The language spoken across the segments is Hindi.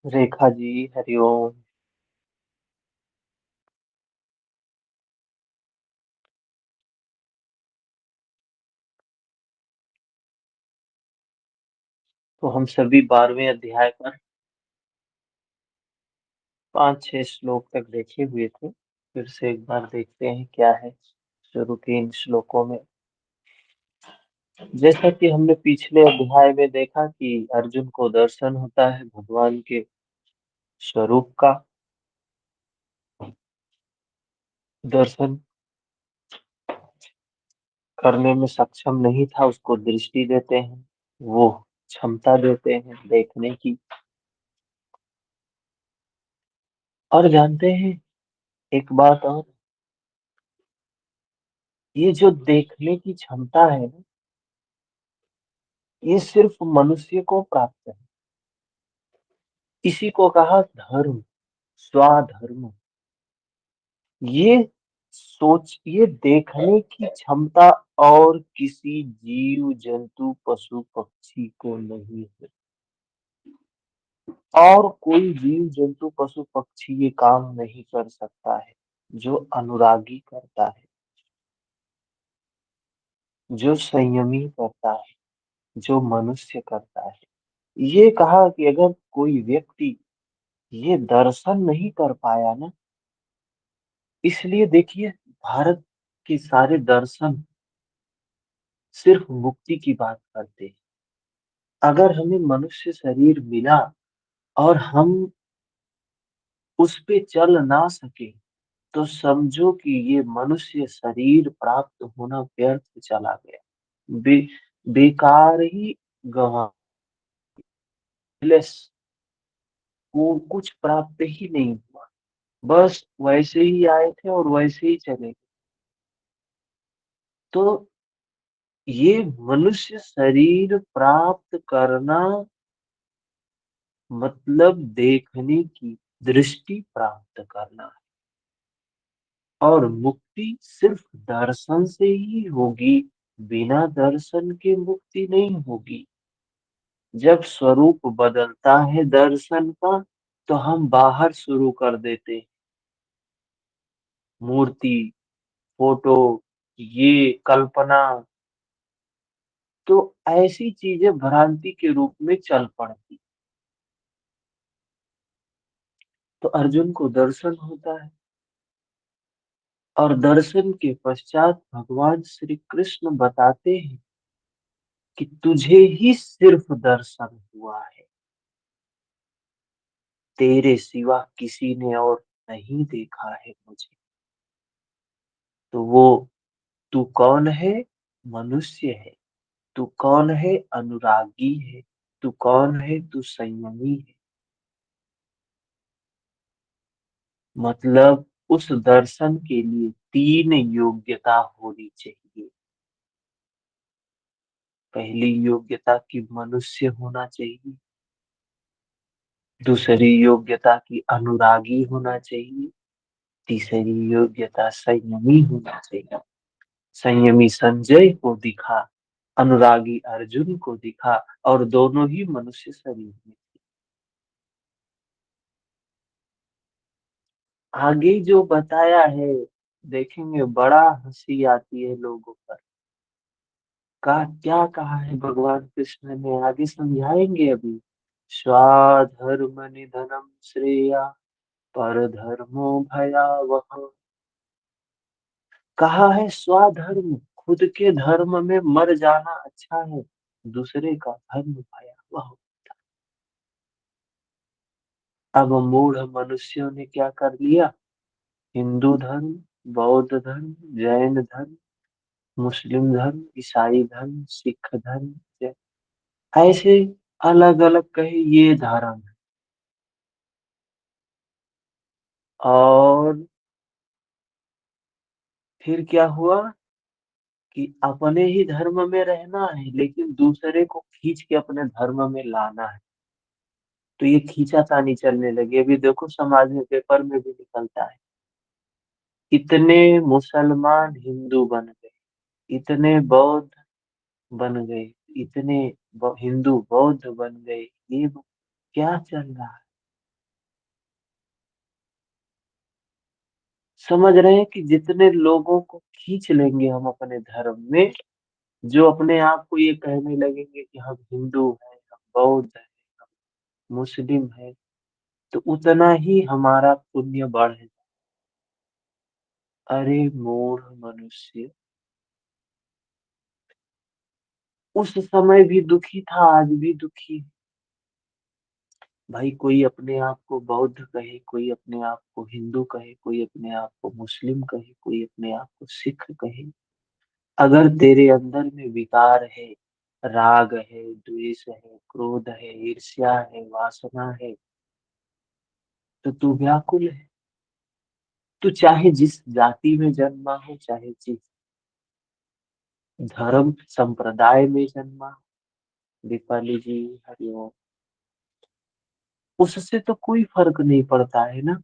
रेखा जी, हरिओम। तो हम सभी 12वें अध्याय पर 5-6 श्लोक तक देखे हुए थे। फिर से एक बार देखते हैं क्या है शुरू के इन श्लोकों में। जैसा कि हमने पिछले अध्याय में देखा कि अर्जुन को दर्शन होता है भगवान के स्वरूप का। दर्शन करने में सक्षम नहीं था, उसको दृष्टि देते हैं, वो क्षमता देते हैं देखने की। और जानते हैं एक बात और, ये जो देखने की क्षमता है ना, ये सिर्फ मनुष्य को प्राप्त है। इसी को कहा धर्म, स्वाधर्म। ये ये देखने की क्षमता और किसी जीव जंतु पशु पक्षी को नहीं है। और कोई जीव जंतु पशु पक्षी ये काम नहीं कर सकता है जो अनुरागी करता है, जो संयमी करता है, जो मनुष्य करता है। ये कहा कि अगर कोई व्यक्ति ये दर्शन नहीं कर पाया ना, इसलिए देखिए भारत के सारे दर्शन सिर्फ मुक्ति की बात करते हैं। अगर हमें मनुष्य शरीर मिला और हम उस पे चल ना सके, तो समझो कि ये मनुष्य शरीर प्राप्त होना व्यर्थ चला गया। बे, बेकार ही गवा, वो कुछ प्राप्त ही नहीं हुआ। बस वैसे ही आए थे और वैसे ही चले गए। तो ये मनुष्य शरीर प्राप्त करना मतलब देखने की दृष्टि प्राप्त करना है। और मुक्ति सिर्फ दर्शन से ही होगी, बिना दर्शन के मुक्ति नहीं होगी। जब स्वरूप बदलता है दर्शन का, तो हम बाहर शुरू कर देते हैं। मूर्ति, फोटो, ये कल्पना, तो ऐसी चीजें भ्रांति के रूप में चल पड़ती। तो अर्जुन को दर्शन होता है, और दर्शन के पश्चात भगवान श्री कृष्ण बताते हैं कि तुझे ही सिर्फ दर्शन हुआ है, तेरे सिवा किसी ने और नहीं देखा है मुझे। तो वो तू कौन है? मनुष्य है। तू कौन है? अनुरागी है। तू कौन है? तू संयमी है। मतलब उस दर्शन के लिए 3 योग्यता होनी चाहिए। पहली योग्यता की मनुष्य होना चाहिए, दूसरी योग्यता की अनुरागी होना चाहिए, तीसरी योग्यता संयमी होना चाहिए। संयमी संजय को दिखा, अनुरागी अर्जुन को दिखा, और दोनों ही मनुष्य शरीर में। आगे जो बताया है, देखेंगे बड़ा हंसी आती है लोगों पर। का क्या कहा है भगवान कृष्ण ने, आगे समझाएंगे अभी। स्वाधर्म निधनम श्रेया पर धर्मो भयावह। कहा है स्वधर्म, खुद के धर्म में मर जाना अच्छा है, दूसरे का धर्म भयावह। अब मूढ़ मनुष्यों ने क्या कर लिया? हिंदू धर्म, बौद्ध धर्म, जैन धर्म, मुस्लिम धर्म, ईसाई धर्म, सिख धर्म, ऐसे अलग अलग कहे ये धर्म है। और फिर क्या हुआ कि अपने ही धर्म में रहना है, लेकिन दूसरे को खींच के अपने धर्म में लाना है। तो ये खींचातानी चलने लगी। अभी देखो समाज में, पेपर में भी निकलता है। इतने मुसलमान हिंदू बन गए, इतने बौद्ध बन गए, इतने हिंदू बौद्ध बन गए। ये क्या चल रहा है? समझ रहे हैं कि जितने लोगों को खींच लेंगे हम अपने धर्म में, जो अपने आप को ये कहने लगेंगे कि हम हिंदू हैं, हम बौद्ध हैं, मुस्लिम हैं, तो उतना ही हमारा पुण्य बढ़े। अरे मूढ़ मनुष्य, उस समय भी दुखी था, आज भी दुखी है। भाई कोई अपने आप को बौद्ध कहे, कोई अपने आप को हिंदू कहे, कोई अपने आप को मुस्लिम कहे, कोई अपने आप को सिख कहे, अगर तेरे अंदर में विकार है, राग है, द्वेष है, क्रोध है, ईर्ष्या है, वासना है, तो तू व्याकुल है। तू चाहे जिस जाति में जन्मा हो, चाहे जिस धर्म संप्रदाय में जन्मा हो, दीपाली जी हरिओम, उससे तो कोई फर्क नहीं पड़ता है ना।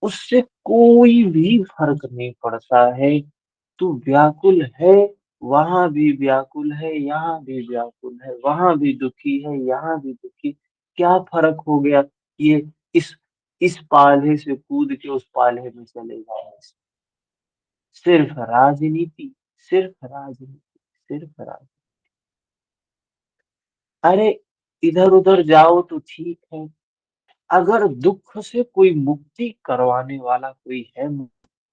उससे कोई भी फर्क नहीं पड़ता है। तू व्याकुल है, वहां भी व्याकुल है, यहाँ भी व्याकुल है, वहां भी दुखी है, यहाँ भी दुखी। क्या फर्क हो गया? ये इस इस पाले से कूद के उस पाले में चले जाए। सिर्फ राजनीति, सिर्फ राजनीति, सिर्फ राजनीति। अरे इधर उधर जाओ तो ठीक है, अगर दुख से कोई मुक्ति करवाने वाला कोई है,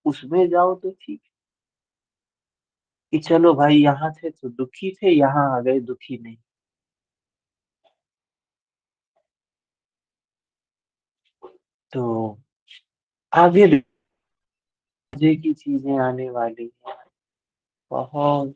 उसमें जाओ तो ठीक। कि चलो भाई यहाँ थे तो दुखी थे, यहाँ आ गए दुखी नहीं। तो आगे मजे की चीजें आने वाली है बहुत।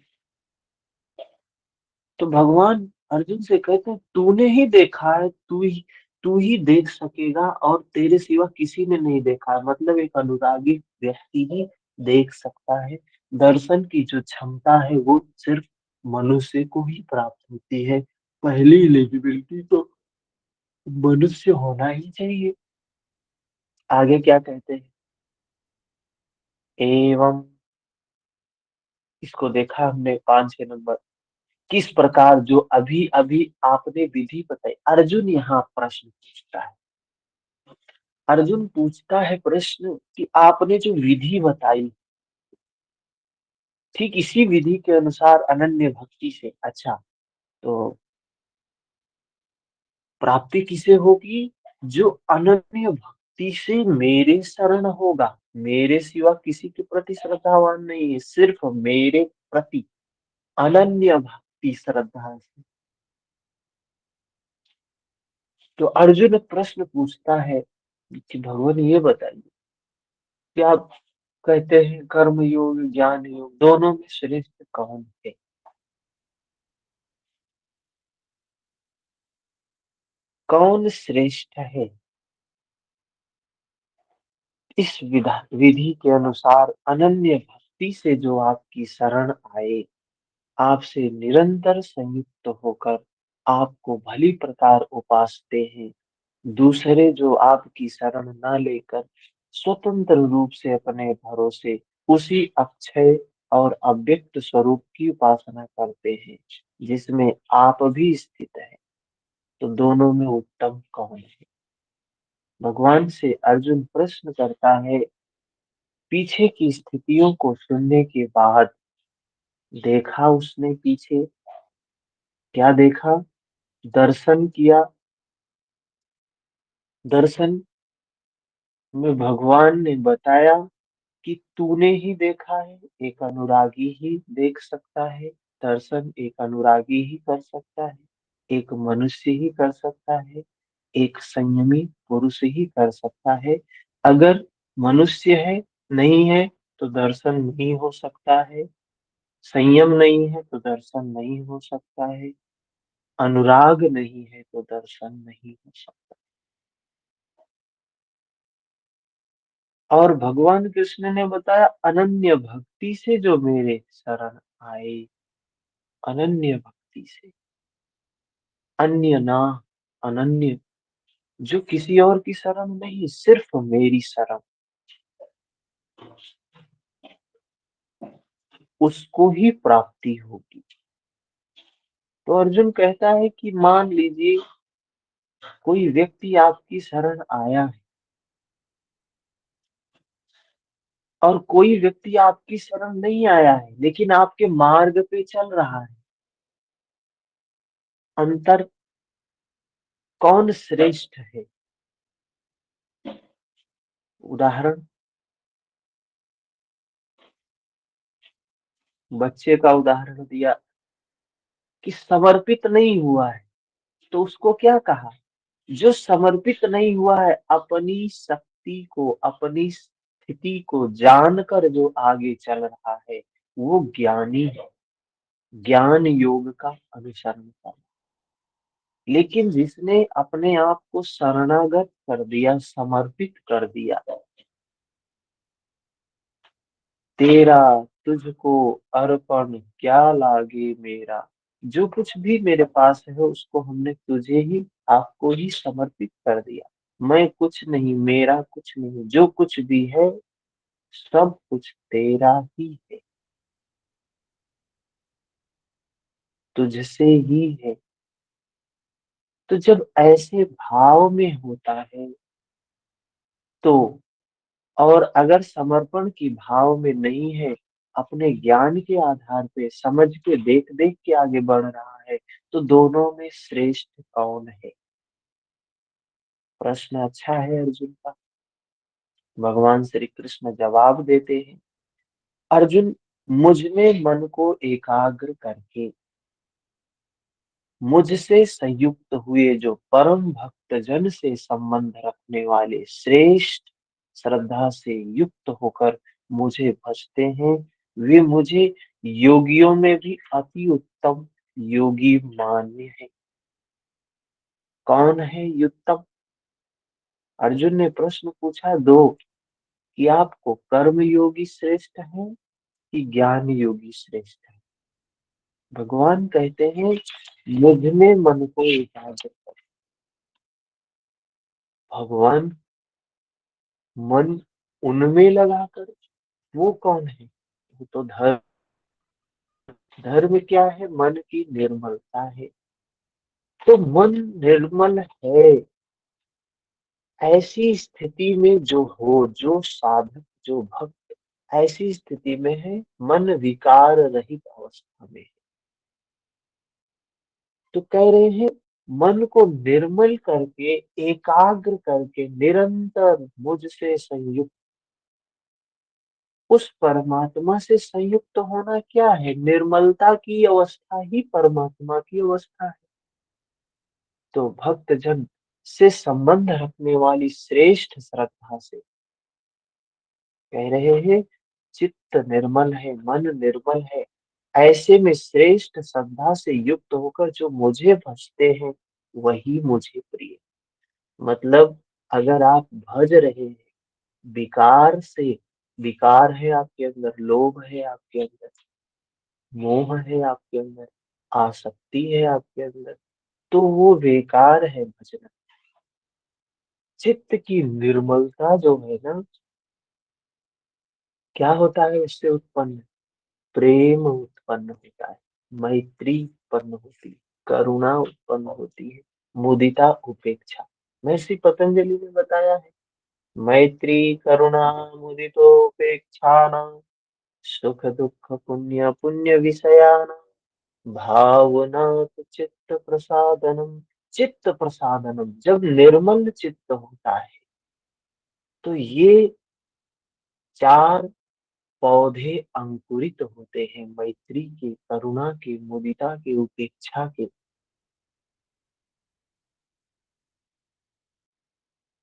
तो भगवान अर्जुन से कहते हैं तूने ही देखा है, तू ही देख सकेगा, और तेरे सिवा किसी ने नहीं देखा है। मतलब एक अनुरागी व्यक्ति ही देख सकता है। दर्शन की जो क्षमता है वो सिर्फ मनुष्य को ही प्राप्त होती है। पहली एलिजिबिलिटी तो मनुष्य होना ही चाहिए। आगे क्या कहते हैं? एवं, इसको देखा हमने 5-6 नंबर। किस प्रकार जो अभी अभी आपने विधि बताई, अर्जुन यहाँ प्रश्न पूछता है। अर्जुन पूछता है प्रश्न कि आपने जो विधि बताई, ठीक इसी विधि के अनुसार अनन्य भक्ति से, अच्छा तो प्राप्ति किसे होगी? जो अनन्य भक्ति से मेरे शरण होगा, मेरे सिवा किसी के प्रति श्रद्धावान नहीं है, सिर्फ मेरे प्रति अनन्य भक्ति श्रद्धा से। तो अर्जुन प्रश्न पूछता है कि भगवान ये बताइए कि आप कहते हैं कर्म योग ज्ञान योग दोनों में श्रेष्ठ कौन है? कौन श्रेष्ठ है? इस विधि के अनुसार अनन्य भक्ति से जो आपकी शरण आए, आपसे निरंतर संयुक्त होकर आपको भली प्रकार उपासते हैं, दूसरे जो आपकी शरण न लेकर स्वतंत्र रूप से अपने भरोसे उसी अक्षय और अव्यक्त स्वरूप की उपासना करते हैं जिसमें आप भी स्थित हैं, तो दोनों में उत्तम कौन है? भगवान से अर्जुन प्रश्न करता है। पीछे की स्थितियों को सुनने के बाद देखा उसने पीछे, क्या देखा? दर्शन किया। दर्शन में भगवान ने बताया कि तूने ही देखा है, एक अनुरागी ही देख सकता है। दर्शन एक अनुरागी ही कर सकता है, एक मनुष्य ही कर सकता है, एक संयमी पुरुष ही कर सकता है। अगर मनुष्य है, नहीं है, तो दर्शन नहीं हो सकता है। संयम नहीं है तो दर्शन नहीं हो सकता है। अनुराग नहीं है तो दर्शन नहीं हो सकता। और भगवान कृष्ण ने बताया अनन्य भक्ति से जो मेरे शरण आए, अनन्य भक्ति से, अन्य ना, अनन्य, जो किसी और की शरण नहीं, सिर्फ मेरी शरण, उसको ही प्राप्ति होगी। तो अर्जुन कहता है कि मान लीजिए कोई व्यक्ति आपकी शरण आया है, और कोई व्यक्ति आपकी शरण नहीं आया है, लेकिन आपके मार्ग पे चल रहा है। अंतर कौन श्रेष्ठ है? उदाहरण, बच्चे का उदाहरण दिया कि समर्पित नहीं हुआ है, तो उसको क्या कहा? जो समर्पित नहीं हुआ है, अपनी शक्ति को, अपनी स्थिति को जानकर जो आगे चल रहा है, वो ज्ञानी है। ज्ञान योग का अनुसरण कर। लेकिन जिसने अपने आप को शरणागत कर दिया, समर्पित कर दिया, तेरा तुझको अर्पण क्या लागे मेरा, जो कुछ भी मेरे पास है उसको हमने तुझे ही, आपको ही समर्पित कर दिया। मैं कुछ नहीं, मेरा कुछ नहीं, जो कुछ भी है सब कुछ तेरा ही है, तुझसे ही है। तो जब ऐसे भाव में होता है तो, और अगर समर्पण की भाव में नहीं है, अपने ज्ञान के आधार पे समझ के देख देख के आगे बढ़ रहा है, तो दोनों में श्रेष्ठ कौन है? प्रश्न अच्छा है अर्जुन का। भगवान श्री कृष्ण जवाब देते हैं, अर्जुन, मुझ में मन को एकाग्र करके मुझसे संयुक्त हुए जो परम भक्त जन से संबंध रखने वाले श्रेष्ठ श्रद्धा से युक्त होकर मुझे भजते हैं, वे मुझे योगियों में भी अति उत्तम योगी मान्य है। कौन है उत्तम? अर्जुन ने प्रश्न पूछा दो, कि आपको कर्म योगी श्रेष्ठ है कि ज्ञान योगी श्रेष्ठ है? भगवान कहते हैं, मुझ में मन को एकाग्र कर। भगवान मन उनमें लगाकर, वो कौन है? वो तो धर्म। धर्म क्या है? मन की निर्मलता है। तो मन निर्मल है, ऐसी स्थिति में जो हो, जो साधक, जो भक्त ऐसी स्थिति में है, मन विकार रहित अवस्था में है। तो कह रहे हैं, मन को निर्मल करके, एकाग्र करके, निरंतर मुझसे संयुक्त, उस परमात्मा से संयुक्त होना क्या है? निर्मलता की अवस्था ही परमात्मा की अवस्था है। तो भक्त जन से संबंध रखने वाली श्रेष्ठ श्रद्धा से कह रहे हैं, चित्त निर्मल है, मन निर्मल है, ऐसे में श्रेष्ठ श्रद्धा से युक्त होकर जो मुझे भजते हैं, वही मुझे प्रिय। मतलब अगर आप भज रहे हैं, विकार से, विकार है आपके अंदर, लोभ है आपके अंदर, मोह है आपके अंदर, आसक्ति है आपके अंदर, तो वो बेकार है भजना। चित्त की निर्मलता जो है ना, क्या होता है उससे उत्पन्न? प्रेम उत्पन्न होता है, मैत्री उत्पन्न होती है, करुणा उत्पन्न होती है, मुदिता, उपेक्षा। महर्षि पतंजलि ने बताया है, मैत्री करुणा मुदितोपेक्षा सुख दुख पुण्य पुण्य विषयान भावना चित्त प्रसादनम। चित्त प्रसादनम, जब निर्मल चित्त होता है, तो ये चार पौधे अंकुरित होते हैं, मैत्री के, करुणा के, मुदिता के, उपेक्षा के।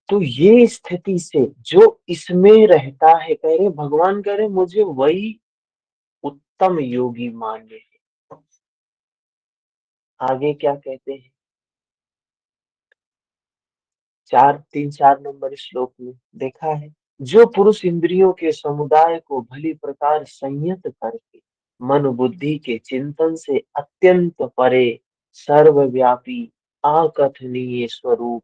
तो ये स्थिति से जो इसमें रहता है, कह रहे भगवान, कह रहे मुझे वही उत्तम योगी मान्य है। आगे क्या कहते हैं? चार, 3-4 नंबर श्लोक में देखा है, जो पुरुष इंद्रियों के समुदाय को भली प्रकार संयत करके मन बुद्धि के चिंतन से अत्यंत परे, सर्वव्यापी, अकथनीय स्वरूप,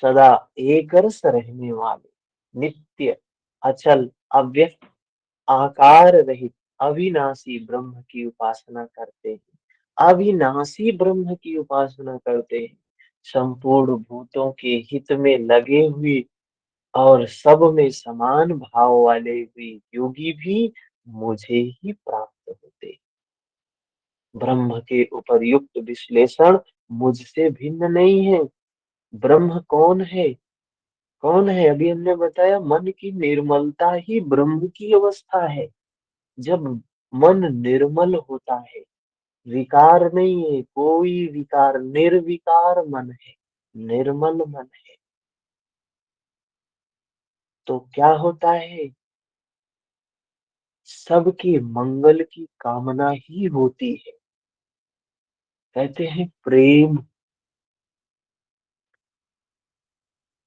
सदा एक रस रहने वाले, नित्य, अचल, अव्यक्त, आकार रहित, अविनाशी ब्रह्म की उपासना करते हैं। अविनाशी ब्रह्म की उपासना करते हैं, संपूर्ण भूतों के हित में लगे हुए और सब में समान भाव वाले भी योगी भी मुझे ही प्राप्त होते। ब्रह्म के उपर्युक्त विश्लेषण मुझसे भिन्न नहीं है। ब्रह्म कौन है? कौन है? अभी हमने बताया मन की निर्मलता ही ब्रह्म की अवस्था है। जब मन निर्मल होता है, विकार नहीं है, कोई विकार, निर्विकार मन है, निर्मल मन है, तो क्या होता है? सबके मंगल की कामना ही होती है। कहते हैं प्रेम,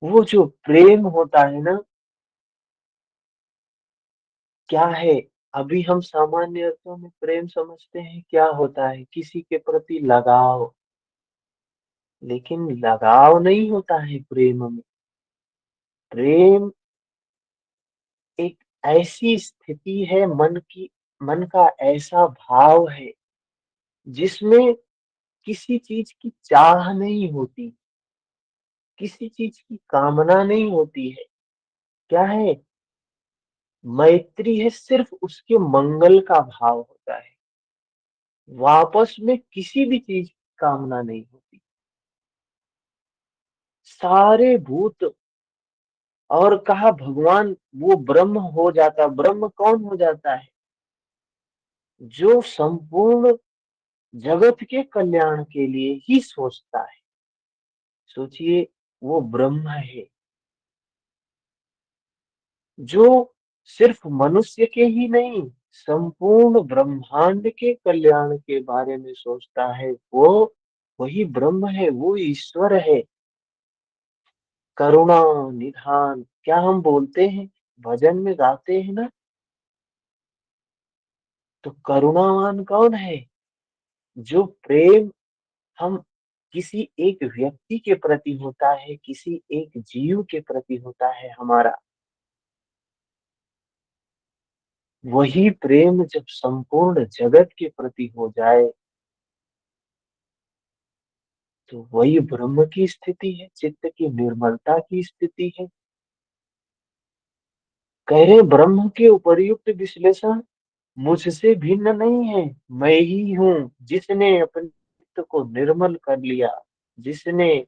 वो जो प्रेम होता है ना, क्या है? अभी हम सामान्य अर्थों में प्रेम समझते हैं, क्या होता है? किसी के प्रति लगाव। लेकिन लगाव नहीं होता है प्रेम में। प्रेम एक ऐसी स्थिति है मन की, मन का ऐसा भाव है जिसमें किसी चीज की चाह नहीं होती, किसी चीज की कामना नहीं होती है। क्या है? मैत्री है, सिर्फ उसके मंगल का भाव होता है। वापस में किसी भी चीज की कामना नहीं होती। सारे भूत, और कहा भगवान वो ब्रह्म हो जाता। ब्रह्म कौन हो जाता है? जो संपूर्ण जगत के कल्याण के लिए ही सोचता है। सोचिए, वो ब्रह्म है जो सिर्फ मनुष्य के ही नहीं, संपूर्ण ब्रह्मांड के कल्याण के बारे में सोचता है। वो वही ब्रह्म है, वो ईश्वर है। करुणा निधान, क्या हम बोलते हैं, भजन में गाते हैं ना? तो करुणावान कौन है? जो प्रेम हम किसी एक व्यक्ति के प्रति होता है, किसी एक जीव के प्रति होता है हमारा, वही प्रेम जब संपूर्ण जगत के प्रति हो जाए, तो वही ब्रह्म की स्थिति है, चित्त की निर्मलता की स्थिति है। कह रहे ब्रह्म के उपर्युक्त विश्लेषण मुझसे भिन्न नहीं है। मैं ही हूँ जिसने अपने चित्त को निर्मल कर लिया, जिसने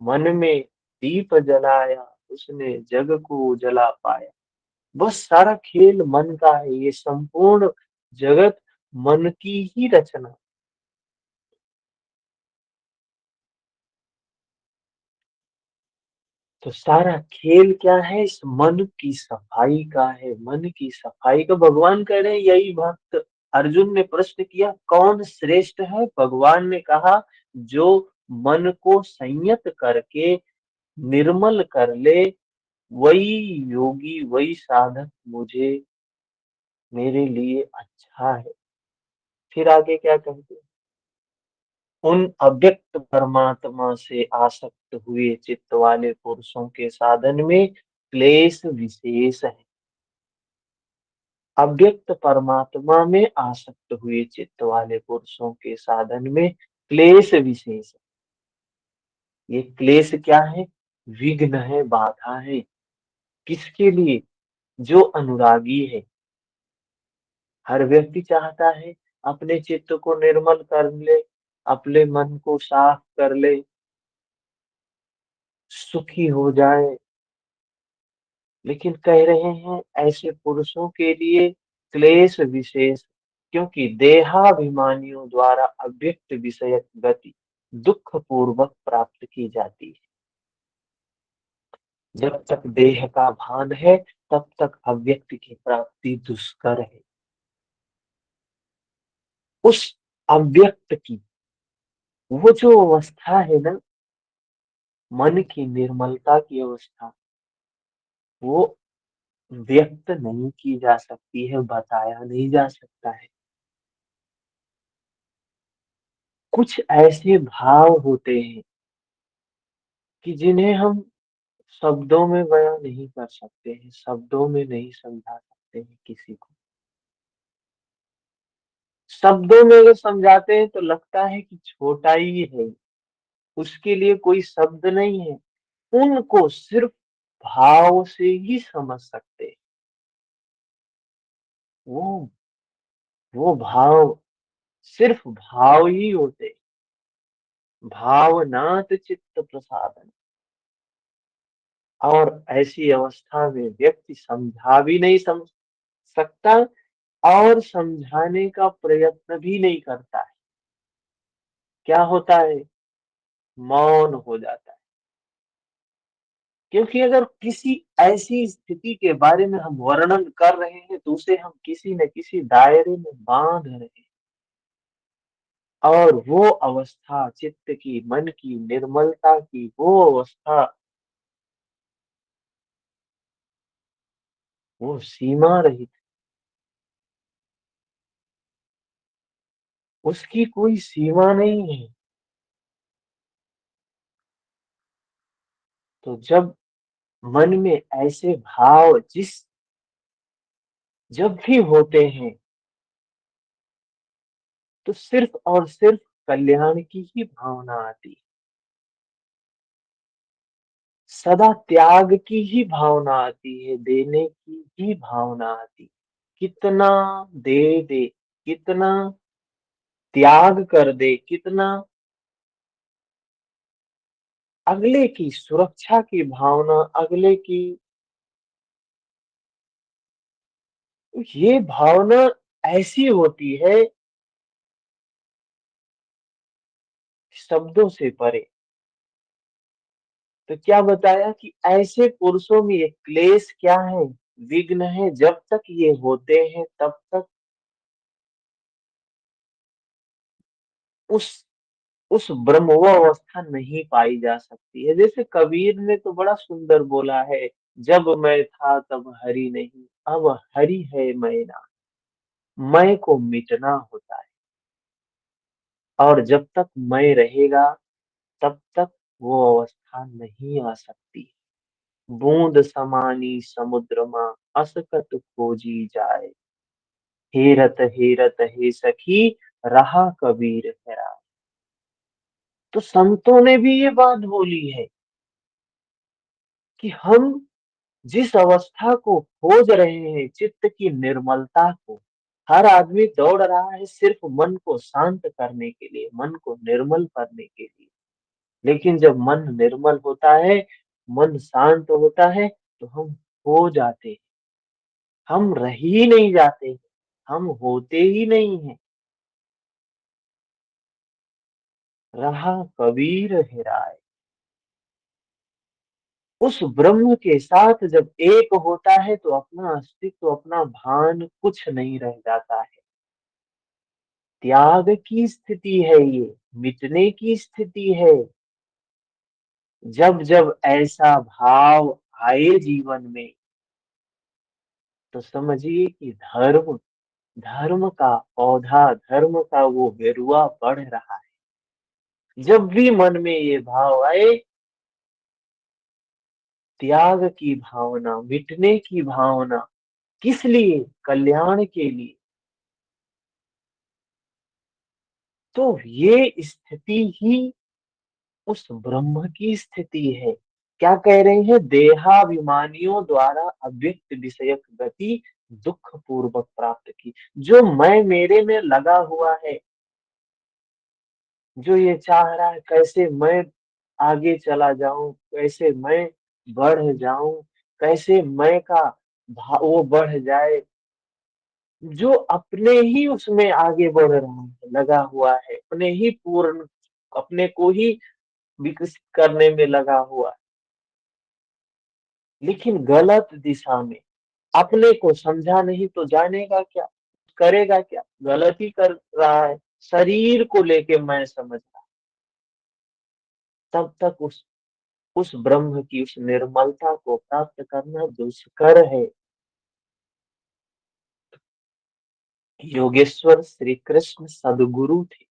मन में दीप जलाया, उसने जग को जला पाया। बस सारा खेल मन का है, ये संपूर्ण जगत मन की ही रचना। तो सारा खेल क्या है? इस मन की सफाई का है, मन की सफाई का। भगवान कह रहे हैं, यही भक्त अर्जुन ने प्रश्न किया, कौन श्रेष्ठ है? भगवान ने कहा, जो मन को संयत करके निर्मल कर ले, वही योगी, वही साधक मुझे, मेरे लिए अच्छा है। फिर आगे क्या कहते हैं? उन अव्यक्त परमात्मा से आसक्त हुए चित्त वाले पुरुषों के साधन में क्लेश विशेष है। अव्यक्त परमात्मा में आसक्त हुए चित्त वाले पुरुषों के साधन में क्लेश विशेष है। ये क्लेश क्या है? विघ्न है, बाधा है। किसके लिए? जो अनुरागी है। हर व्यक्ति चाहता है अपने चित्त को निर्मल कर ले, अपने मन को साफ कर ले, सुखी हो जाए। लेकिन कह रहे हैं ऐसे पुरुषों के लिए क्लेश विशेष, क्योंकि देहाभिमानियों द्वारा अव्यक्त विषयक गति दुख पूर्वक प्राप्त की जाती है। जब तक देह का भान है, तब तक अव्यक्त की प्राप्ति दुष्कर है। उस अव्यक्त की वो जो अवस्था है ना, मन की निर्मलता की अवस्था, वो व्यक्त नहीं की जा सकती है, बताया नहीं जा सकता है। कुछ ऐसे भाव होते हैं कि जिन्हें हम शब्दों में बयां नहीं कर सकते हैं, शब्दों में नहीं समझा सकते हैं किसी को। शब्दों में अगर समझाते हैं तो लगता है कि छोटा ही है, उसके लिए कोई शब्द नहीं है। उनको सिर्फ भाव से ही समझ सकते हैं। वो वो भाव सिर्फ भाव ही होते, भावनात चित्त प्रसादन। और ऐसी अवस्था में व्यक्ति समझा भी नहीं समझ सकता और समझाने का प्रयत्न भी नहीं करता है। क्या होता है? मौन हो जाता है। क्योंकि अगर किसी ऐसी स्थिति के बारे में हम वर्णन कर रहे हैं तो उसे हम किसी न किसी दायरे में बांध रहे हैं। और वो अवस्था चित्त की, मन की निर्मलता की वो अवस्था, वो सीमा रहित, उसकी कोई सीमा नहीं है। तो जब मन में ऐसे भाव जब भी होते हैं तो सिर्फ और सिर्फ कल्याण की ही भावना आती है। सदा त्याग की ही भावना आती है, देने की ही भावना आती है। कितना दे, कितना त्याग कर दे, कितना अगले की सुरक्षा की भावना, अगले की, ये भावना ऐसी होती है शब्दों से परे। तो क्या बताया कि ऐसे पुरुषों में ये क्लेश क्या है, विघ्न है, जब तक ये होते हैं तब तक उस उस ब्रह्मोव अवस्था नहीं पाई जा सकती है। जैसे कबीर ने तो बड़ा सुंदर बोला है, जब मैं था तब हरि नहीं, अब हरि है मैं ना, मैं को मिटना होता है। और जब तक मैं रहेगा तब तक वो अवस्था नहीं आ सकती। बूंद समानी समुद्रमा असकत खोजी जाए, हेरत हेरत हे सखी रहा कबीर हैरान। तो संतों ने भी ये बात बोली है कि हम जिस अवस्था को खोज रहे हैं, चित्त की निर्मलता को, हर आदमी दौड़ रहा है सिर्फ मन को शांत करने के लिए, मन को निर्मल करने के लिए। लेकिन जब मन निर्मल होता है, मन शांत होता है, तो हम हो जाते हैं, हम रह ही नहीं जाते, हम होते ही नहीं है। रहा कबीर हेराए। उस ब्रह्म के साथ जब एक होता है तो अपना अस्तित्व, अपना भान कुछ नहीं रह जाता है। त्याग की स्थिति है ये, मिटने की स्थिति है। जब जब ऐसा भाव आए जीवन में तो समझिए कि धर्म धर्म का पौधा, धर्म का वो बेरुआ बढ़ रहा है। जब भी मन में ये भाव आए, त्याग की भावना, मिटने की भावना, किस लिए? कल्याण के लिए। तो ये स्थिति ही उस ब्रह्म की स्थिति है। क्या कह रहे हैं? देहाभिमानियों द्वारा अव्यक्त विषयक गति दुख पूर्वक प्राप्त की। जो मैं मेरे में लगा हुआ है, जो ये चाह रहा है कैसे मैं आगे चला जाऊं, कैसे मैं बढ़ जाऊं, कैसे मैं का वो बढ़ जाए, जो अपने ही उसमें आगे बढ़ रहा है, लगा हुआ है, अपने ही पूर्ण, अपने को ही विकसित करने में लगा हुआ है, लेकिन गलत दिशा में। अपने को समझा नहीं तो जानेगा क्या, करेगा क्या? गलत ही कर रहा है। शरीर को लेके मैं समझ रहा, तब तक उस ब्रह्म की उस निर्मलता को प्राप्त करना दुष्कर है। योगेश्वर श्री कृष्ण सदगुरु थे,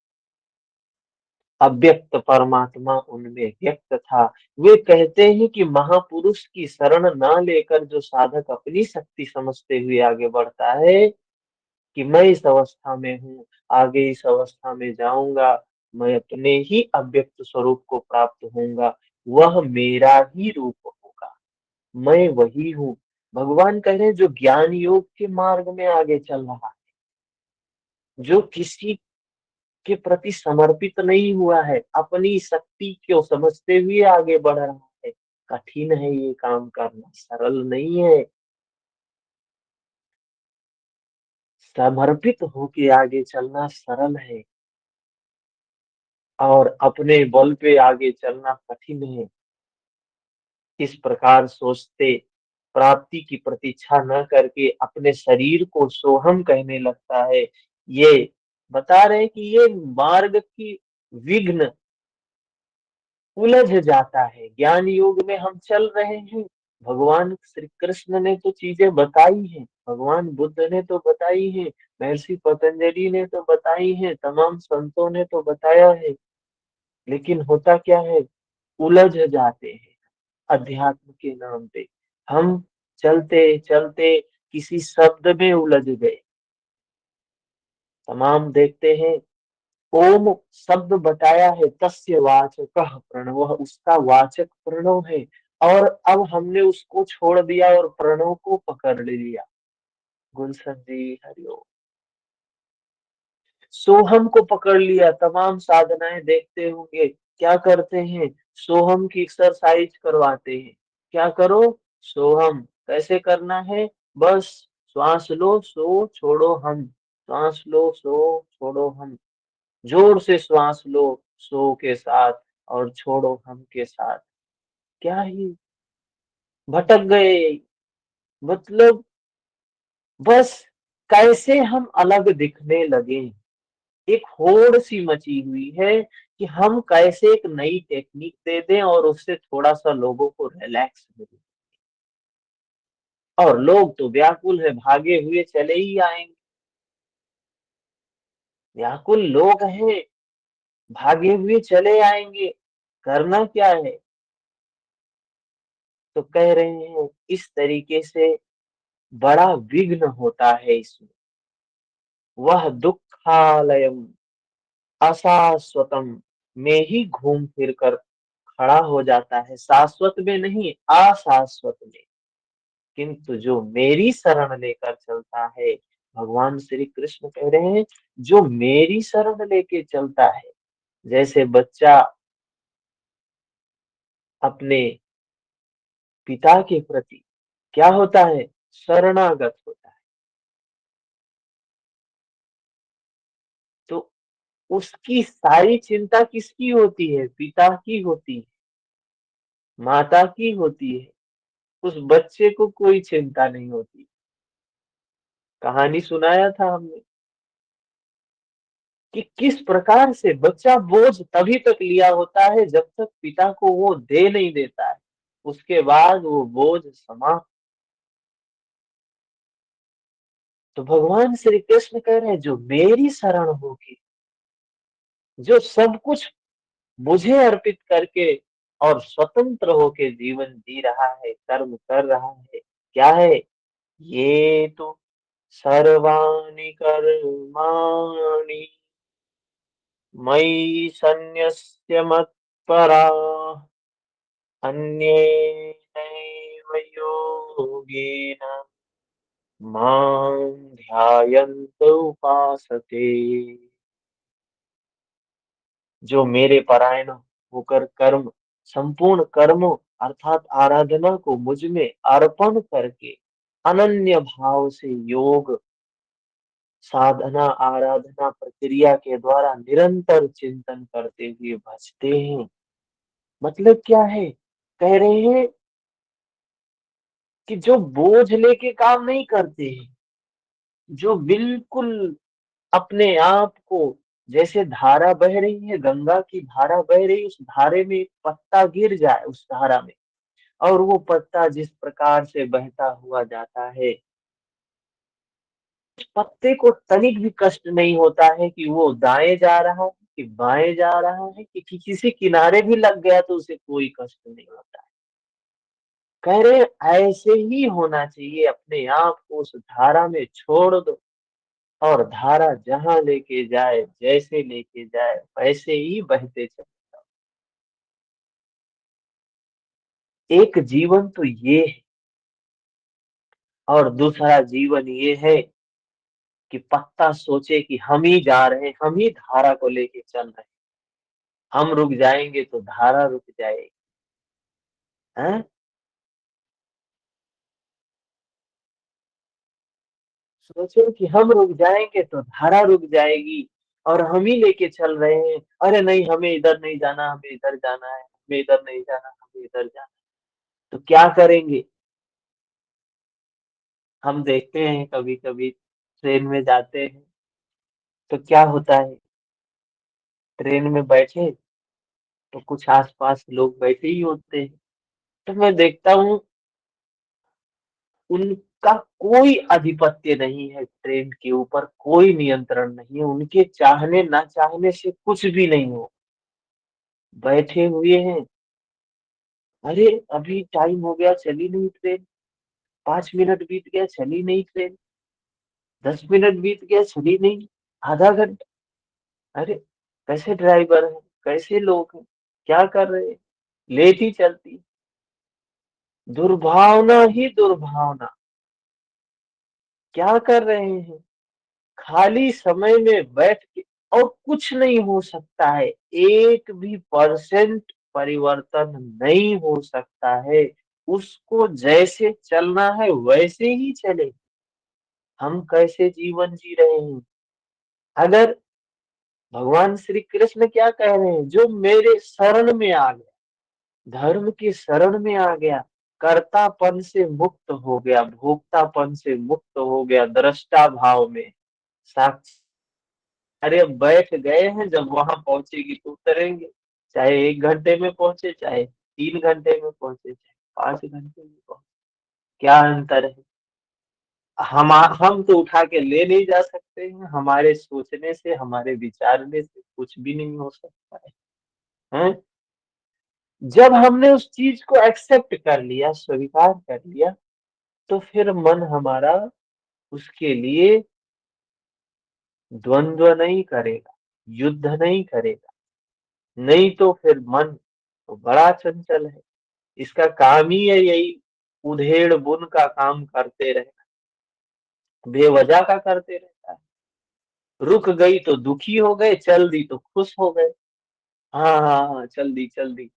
अव्यक्त परमात्मा उनमें व्यक्त था। वे कहते हैं कि महापुरुष की शरण न लेकर जो साधक अपनी शक्ति समझते हुए आगे बढ़ता है कि मैं इस अवस्था में हूँ, आगे इस अवस्था में जाऊंगा, मैं अपने ही अव्यक्त स्वरूप को प्राप्त होऊंगा, वह मेरा ही रूप होगा, मैं वही हूँ। भगवान कह रहे हैं जो ज्ञान योग के मार्ग में आगे चल रहा है, जो किसी के प्रति समर्पित नहीं हुआ है, अपनी शक्ति को समझते हुए आगे बढ़ रहा है। कठिन है ये काम करना, सरल नहीं है। समर्पित होके आगे चलना सरल है और अपने बल पे आगे चलना कठिन है। इस प्रकार सोचते, प्राप्ति की प्रतीक्षा न करके अपने शरीर को सोहम कहने लगता है। ये बता रहे हैं कि ये मार्ग की विघ्न उलझ जाता है। ज्ञान योग में हम चल रहे हैं, भगवान श्री कृष्ण ने तो चीजें बताई हैं, भगवान बुद्ध ने तो बताई हैं, महर्षि पतंजलि ने तो बताई हैं, तमाम संतों ने तो बताया है। लेकिन होता क्या है, उलझ जाते हैं अध्यात्म के नाम पे। हम चलते चलते किसी शब्द में उलझ गए। तमाम देखते हैं, ओम शब्द बताया है, तस्य वाचकः प्रणव, उसका वाचक प्रणव है। और अब हमने उसको छोड़ दिया और प्रणव को पकड़ लिया। गुलशन जी हरिओम। सोहम को पकड़ लिया। तमाम साधनाएं देखते होंगे, क्या करते हैं, सोहम की एक्सरसाइज करवाते हैं। क्या करो, सोहम कैसे करना है, बस श्वास लो सो छोड़ो हम, श्वास लो सो छोड़ो हम, जोर से श्वास लो सो के साथ और छोड़ो हम के साथ। क्या ही भटक गए, मतलब बस कैसे हम अलग दिखने लगे। एक होड़ सी मची हुई है कि हम कैसे एक नई टेक्निक दे दें और उससे थोड़ा सा लोगों को रिलैक्स मिले। और लोग तो व्याकुल है, भागे हुए चले ही आएंगे। व्याकुल लोग हैं, भागे हुए चले आएंगे। करना क्या है, तो कह रहे हैं इस तरीके से बड़ा विघ्न होता है इसमें। वह दुखालयम अशाश्वतम में ही घूम फिर कर खड़ा हो जाता है, शाश्वत में नहीं, अशाश्वत में। किंतु जो मेरी शरण लेकर चलता है, भगवान श्री कृष्ण कह रहे हैं, जो मेरी शरण लेके चलता है, जैसे बच्चा अपने पिता के प्रति क्या होता है, शरणागत होता है। तो उसकी सारी चिंता किसकी होती है, पिता की होती है, माता की होती है। उस बच्चे को कोई चिंता नहीं होती। कहानी सुनाया था हमने कि किस प्रकार से बच्चा बोझ तभी तक लिया होता है जब तक पिता को वो दे नहीं देता है, उसके बाद वो बोझ समाप्त। तो भगवान श्री कृष्ण कह रहे हैं जो मेरी शरण होगी, जो सब कुछ मुझे अर्पित करके और स्वतंत्र होके जीवन जी रहा है, कर्म कर रहा है, क्या है, ये तो सर्वाणि कर्माणि मयि सन्न्यस्य मत्पराः अन्येनैव योगेन मां ध्यायन्त उपासते। जो मेरे परायण होकर कर्म, संपूर्ण कर्मों अर्थात आराधना को मुझ में अर्पण करके अनन्य भाव से योग साधना आराधना प्रक्रिया के द्वारा निरंतर चिंतन करते हुए भजते हैं। मतलब क्या है, कह रहे हैं कि जो बोझ लेके काम नहीं करते हैं, जो बिल्कुल अपने आप को, जैसे धारा बह रही है, गंगा की धारा बह रही है, उस धारे में एक पत्ता गिर जाए उस धारा में, और वो पत्ता जिस प्रकार से बहता हुआ जाता है, उस पत्ते को तनिक भी कष्ट नहीं होता है कि वो दाएं जा रहा है कि बाएं जा रहा है, कि किसी किनारे भी लग गया तो उसे कोई कष्ट नहीं होता है। कह रहे ऐसे ही होना चाहिए, अपने आप को उस धारा में छोड़ दो और धारा जहां लेके जाए, जैसे लेके जाए वैसे ही बहते चले। एक जीवन तो ये है, और दूसरा जीवन ये है कि पत्ता सोचे कि हम ही जा रहे हैं, हम ही धारा को लेके चल रहे हैं। हम रुक जाएंगे तो धारा रुक जाएगी। हैं? सोचो कि हम रुक जाएंगे तो धारा रुक जाएगी और हम ही लेके चल रहे हैं। अरे नहीं, हमें इधर नहीं जाना, हमें इधर जाना है, हमें इधर नहीं जाना, हमें इधर जाना है। तो क्या करेंगे? हम देखते हैं कभी कभी ट्रेन में जाते हैं तो क्या होता है, ट्रेन में बैठे तो कुछ आसपास लोग बैठे ही होते हैं। तो मैं देखता हूँ उनका कोई आधिपत्य नहीं है, ट्रेन के ऊपर कोई नियंत्रण नहीं है, उनके चाहने ना चाहने से कुछ भी नहीं हो, बैठे हुए हैं। अरे अभी टाइम हो गया, चली नहीं ट्रेन, 5 मिनट बीत गया, चली नहीं ट्रेन, 10 मिनट बीत गया, चली नहीं, आधा घंटा। अरे कैसे ड्राइवर है, कैसे लोग हैं, क्या कर रहे हैं, लेट ही चलती। दुर्भावना ही दुर्भावना। क्या कर रहे हैं, खाली समय में बैठ के, और कुछ नहीं हो सकता है, 1% भी परिवर्तन नहीं हो सकता है। उसको जैसे चलना है वैसे ही चले। हम कैसे जीवन जी रहे हैं? अगर भगवान श्री कृष्ण क्या कह रहे हैं, जो मेरे शरण में आ गया, धर्म की शरण में आ गया, कर्तापन से मुक्त हो गया, भोक्तापन से मुक्त हो गया, दृष्टा भाव में साक्ष। अरे अब बैठ गए हैं, जब वहां पहुंचेगी तो उतरेंगे। चाहे 1 घंटे में पहुंचे, चाहे 3 घंटे में पहुंचे, चाहे 5 घंटे में पहुंचे, क्या अंतर है? हम तो उठा के ले नहीं जा सकते हैं, हमारे सोचने से, हमारे विचारने से कुछ भी नहीं हो सकता है, हैं? जब हमने उस चीज को एक्सेप्ट कर लिया, स्वीकार कर लिया, तो फिर मन हमारा उसके लिए द्वंद्व नहीं करेगा, युद्ध नहीं करेगा। नहीं तो फिर मन तो बड़ा चंचल है, इसका काम ही है यही, उधेड़ बुन का काम करते रहना, बेवजह का करते रहता है। रुक गई तो दुखी हो गए, चल दी तो खुश हो गए। हाँ हाँ हाँ, चल दी चल दी,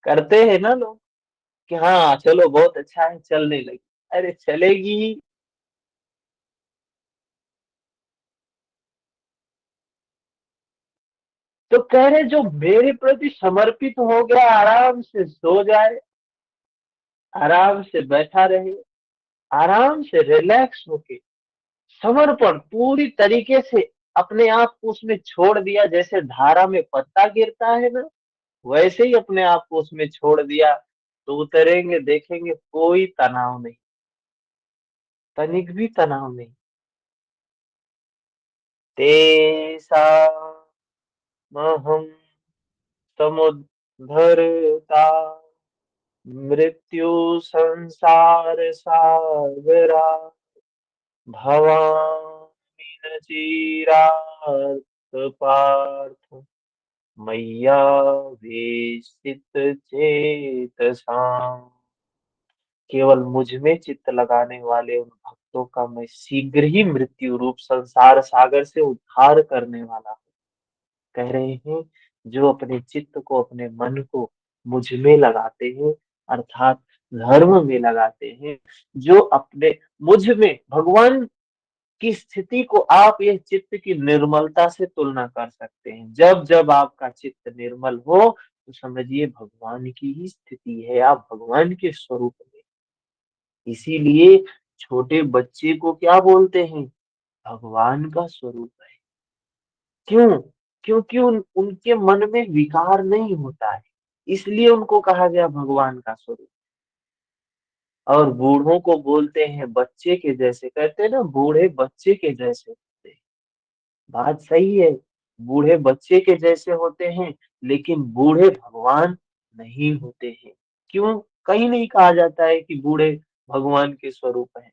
करते हैं ना लोग कि हाँ चलो बहुत अच्छा है, चलने लगी। अरे चलेगी ही। तो कह रहे जो मेरे प्रति समर्पित हो गया, आराम से सो जाए, आराम से बैठा रहे, आराम से रिलैक्स होके, समर्पण पूरी तरीके से अपने आप को उसमें छोड़ दिया, जैसे धारा में पत्ता गिरता है ना, वैसे ही अपने आप को उसमें छोड़ दिया, तो उतरेंगे, देखेंगे कोई तनाव नहीं, तनिक भी तनाव नहीं। तेषामहं समुद्धरता मृत्यु संसार सागरा भवामि न चिरात् पार्थ मय्यावेशित चेतसाम्। केवल मुझ में चित्त लगाने वाले उन भक्तों का मैं शीघ्र ही मृत्यु रूप संसार सागर से उद्धार करने वाला हूँ। कह रहे हैं जो अपने चित्त को, अपने मन को मुझ में लगाते हैं, अर्थात धर्म में लगाते हैं, जो अपने मुझ में भगवान की स्थिति को आप यह चित्त की निर्मलता से तुलना कर सकते हैं। जब जब आपका चित्त निर्मल हो तो समझिए भगवान की ही स्थिति है, आप भगवान के स्वरूप में। इसीलिए छोटे बच्चे को क्या बोलते हैं, भगवान का स्वरूप है। क्यों? क्योंकि उनके मन में विकार नहीं होता है, इसलिए उनको कहा गया भगवान का स्वरूप। और बूढ़ों को बोलते हैं बच्चे के जैसे, कहते हैं ना बूढ़े बच्चे के जैसे होते हैं। बात सही है, बूढ़े बच्चे के जैसे होते हैं, लेकिन बूढ़े भगवान नहीं होते हैं। क्यों? कहीं नहीं कहा जाता है कि बूढ़े भगवान के स्वरूप हैं।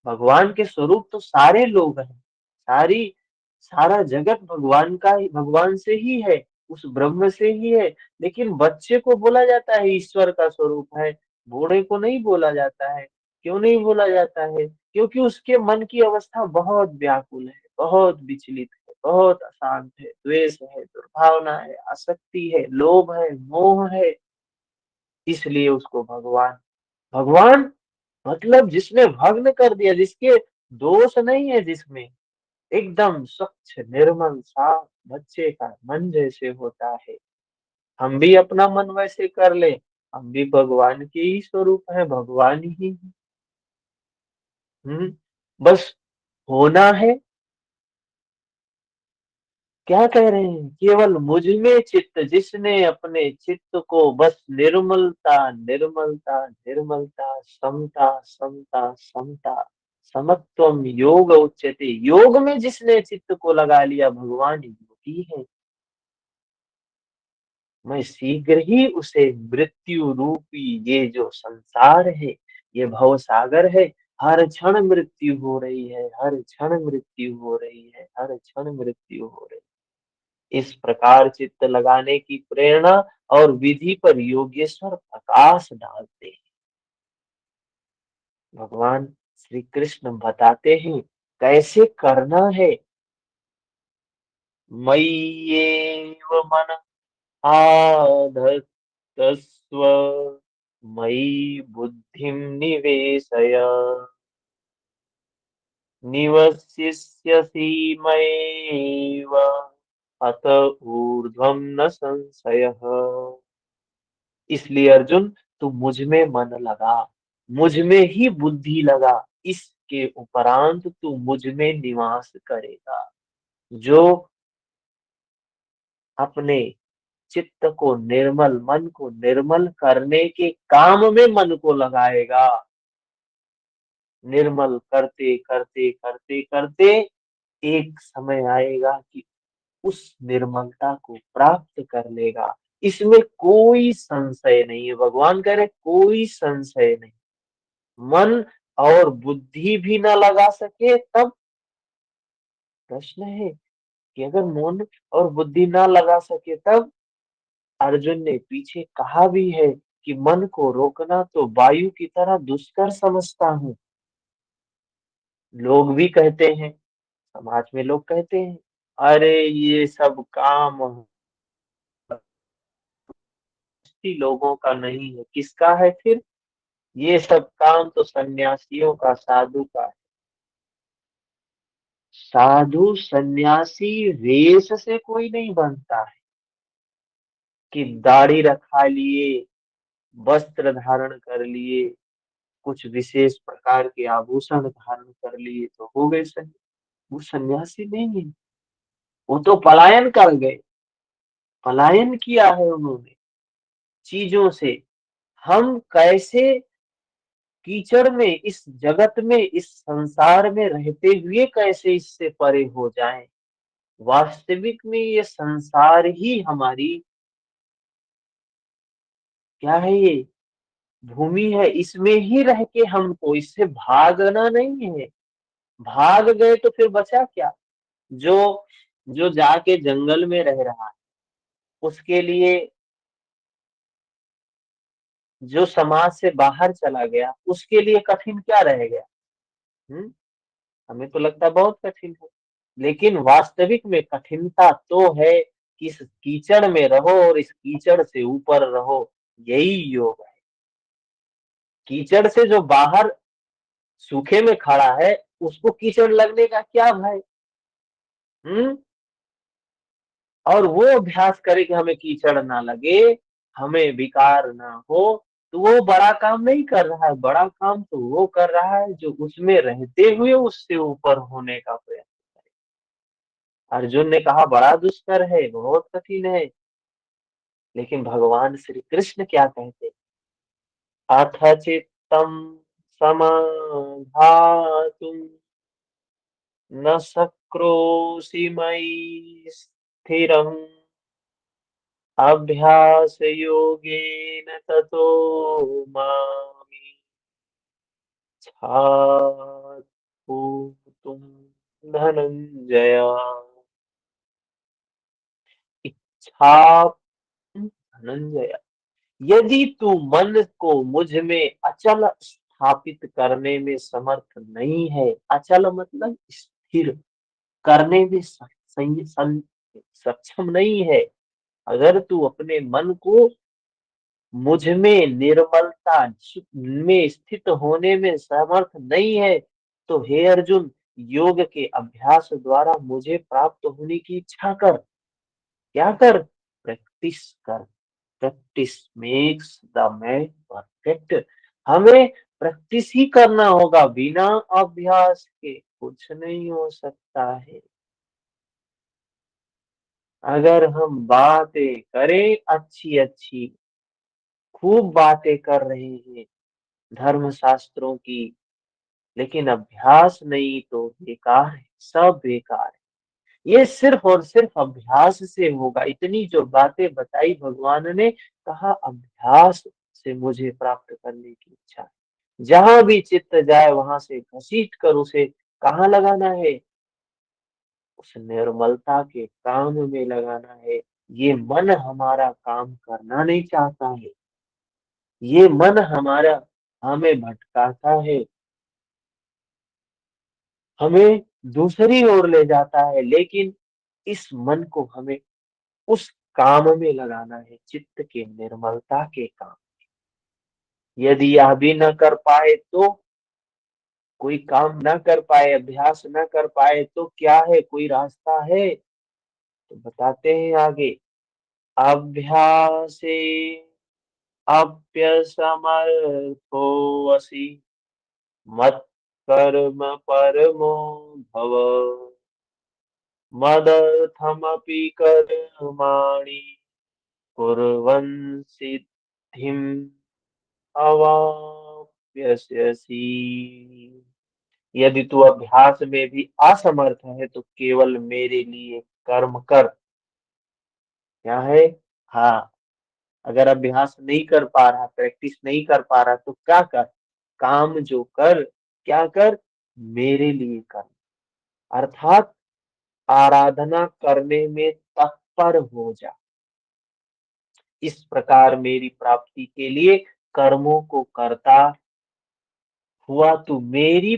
भगवान के स्वरूप तो सारे लोग हैं, सारी सारा जगत भगवान का ही, भगवान से ही है, उस ब्रह्म से ही है। लेकिन बच्चे को बोला जाता है ईश्वर का स्वरूप है, बूढ़े को नहीं बोला जाता है। क्यों नहीं भूला जाता है? क्योंकि उसके मन की अवस्था बहुत व्याकुल है, बहुत विचलित है, बहुत अशांत है, द्वेष है, दुर्भावना है, आसक्ति है, लोभ है, मोह है। इसलिए उसको भगवान भगवान मतलब जिसने भग्न कर दिया, जिसके दोष नहीं है, जिसमें एकदम स्वच्छ निर्मल साफ बच्चे का मन जैसे होता है। हम भी अपना मन वैसे कर ले, हम भी भगवान के ही स्वरूप है, भगवान ही हैं। बस होना है। क्या कह रहे हैं? केवल मुझ में चित्त, जिसने अपने चित्त को बस निर्मलता निर्मलता निर्मलता, समता समता समता, समत्वम योग उच्यते, योग में जिसने चित्त को लगा लिया, भगवान योगी है। मैं शीघ्र ही उसे मृत्यु रूपी ये जो संसार है, ये भव सागर है, हर क्षण मृत्यु हो रही है, हर क्षण मृत्यु हो रही है, हर क्षण मृत्यु हो रही है। इस प्रकार चित्त लगाने की प्रेरणा और विधि पर योगेश्वर प्रकाश डालते हैं। भगवान श्री कृष्ण बताते हैं कैसे करना है। मय्येव मन आधत्स्व, मयि बुद्धिं निवेशय, निवसिष्यसि मयैव, अत ऊर्ध्वं न संशयः। इसलिए अर्जुन, तू मुझ में मन लगा, मुझ में ही बुद्धि लगा, इसके उपरांत तू मुझ में निवास करेगा। जो अपने चित्त को निर्मल, मन को निर्मल करने के काम में मन को लगाएगा, निर्मल करते करते करते करते एक समय आएगा कि उस निर्मलता को प्राप्त कर लेगा। इसमें कोई संशय नहीं है। भगवान कह रहे कोई संशय नहीं। मन और बुद्धि भी ना लगा सके तब प्रश्न है कि अगर मन और बुद्धि ना लगा सके तब, अर्जुन ने पीछे कहा भी है कि मन को रोकना तो वायु की तरह दुष्कर समझता हूँ। लोग भी कहते हैं, समाज में लोग कहते हैं, अरे ये सब काम ही लोगों का नहीं है, किसका है फिर? ये सब काम तो सन्यासियों का, साधु का है। साधु सन्यासी वेश से कोई नहीं बनता है कि दाढ़ी रखा लिए, वस्त्र धारण कर लिए, कुछ विशेष प्रकार के आभूषण धारण कर लिए तो हो गए सन्यासी। वो सन्यासी नहीं है, वो तो पलायन कर गए। पलायन किया है उन्होंने चीजों से। हम कैसे कीचड़ में, इस जगत में, इस संसार में रहते हुए कैसे इससे परे हो जाएं? वास्तविक में ये संसार ही हमारी क्या है? ये भूमि है, इसमें ही रह के हमको इससे भागना नहीं है। भाग गए तो फिर बचा क्या? जो जो जाके जंगल में रह रहा है, उसके लिए, जो समाज से बाहर चला गया, उसके लिए कठिन क्या रह गया? हम्म हमें तो लगता है बहुत कठिन है, लेकिन वास्तविक में कठिनता तो है कि इस कीचड़ में रहो और इस कीचड़ से ऊपर रहो। यही योग है। कीचड़ से जो बाहर सूखे में खड़ा है, उसको कीचड़ लगने का क्या भय? हम्म और वो अभ्यास करे कि हमें कीचड़ ना लगे, हमें विकार ना हो, तो वो बड़ा काम नहीं कर रहा है। बड़ा काम तो वो कर रहा है जो उसमें रहते हुए उससे ऊपर होने का प्रयत्न करे। अर्जुन ने कहा बड़ा दुष्कर है, बहुत कठिन है, लेकिन भगवान श्री कृष्ण क्या कहते? अथ चित्तम समाधातुम न शक्नोषि मयि स्थिरम्, अभ्यास योगेन ततो मामि छातु धनंजय। इच्छा धनंजय, यदि तू मन को मुझ में अचल स्थापित करने में समर्थ नहीं है। अचल मतलब स्थिर करने में सक्षम नहीं है। अगर तू अपने मन को मुझ में निर्मलता में स्थित होने में समर्थ नहीं है, तो हे अर्जुन, योग के अभ्यास द्वारा मुझे प्राप्त होने की इच्छा कर। क्या कर? प्रैक्टिस कर। Practice makes the man perfect. हमें प्रैक्टिस ही करना होगा, बिना अभ्यास के कुछ नहीं हो सकता है। अगर हम बातें करें अच्छी अच्छी, खूब बातें कर रहे हैं धर्म शास्त्रों की, लेकिन अभ्यास नहीं, तो बेकार है, सब बेकार है। ये सिर्फ और सिर्फ अभ्यास से होगा। इतनी जो बातें बताई भगवान ने, कहा अभ्यास से मुझे प्राप्त करने की इच्छा है। जहां भी चित्त जाए वहां से घसीट कर उसे कहाँ लगाना है? उस निर्मलता के काम में लगाना है। ये मन हमारा काम करना नहीं चाहता है। ये मन हमारा हमें भटकाता है, हमें दूसरी ओर ले जाता है। लेकिन इस मन को हमें उस काम में लगाना है, चित्त के निर्मलता के काम। यदि यह भी न कर पाए तो, कोई काम न कर पाए, अभ्यास न कर पाए तो क्या है? कोई रास्ता है? तो बताते हैं आगे। अभ्यासे अप्यसमर्थोऽसि मत्कर्म परमो भव। मदर्थमपि कर्माणि कुर्वन् सिद्धिम् अवाप्स्यसि। यदि तू अभ्यास में भी असमर्थ है तो केवल मेरे लिए कर्म कर। क्या है? हाँ, अगर अभ्यास नहीं कर पा रहा, प्रैक्टिस नहीं कर पा रहा, तो क्या कर? काम जो कर, क्या कर? मेरे लिए कर। अर्थात आराधना करने में तत्पर हो जा। इस प्रकार मेरी प्राप्ति के लिए कर्मों को करता हुआ तू मेरी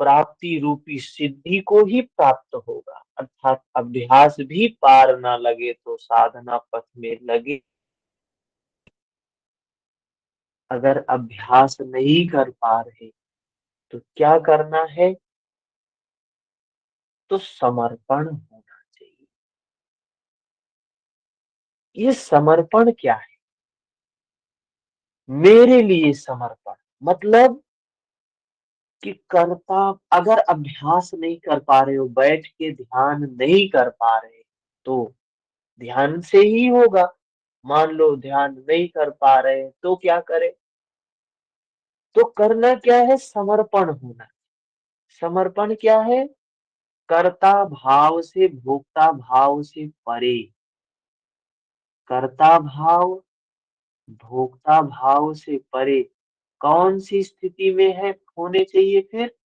प्राप्ति रूपी सिद्धि को ही प्राप्त होगा। अर्थात अभ्यास भी पार ना लगे तो साधना पथ में लगे। अगर अभ्यास नहीं कर पा रहे तो क्या करना है? तो समर्पण होना चाहिए। ये समर्पण क्या है? मेरे लिए समर्पण मतलब कि कर्ता, अगर अभ्यास नहीं कर पा रहे हो, बैठ के ध्यान नहीं कर पा रहे, तो ध्यान से ही होगा। मान लो ध्यान नहीं कर पा रहे तो क्या करें? तो करना क्या है? समर्पण होना। समर्पण क्या है? कर्ता भाव से भोक्ता भाव से परे। कर्ता भाव भोक्ता भाव से परे कौन सी स्थिति में है होने चाहिए फिर?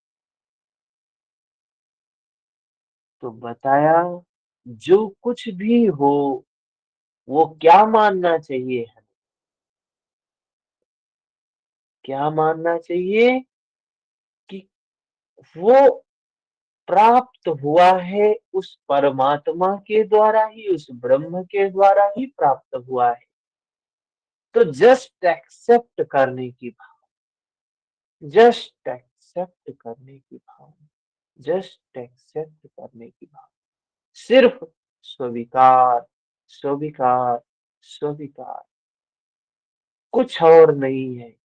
तो बताया, जो कुछ भी हो वो क्या मानना चाहिए हमें? क्या मानना चाहिए? कि वो प्राप्त हुआ है उस परमात्मा के द्वारा ही, उस ब्रह्म के द्वारा ही प्राप्त हुआ है। तो जस्ट एक्सेप्ट करने की भाव, जस्ट एक्सेप्ट करने की भाव, जस्ट एक्सेप्ट करने की भाव, सिर्फ स्वीकार, स्वीकार, स्वीकार, कुछ और नहीं है।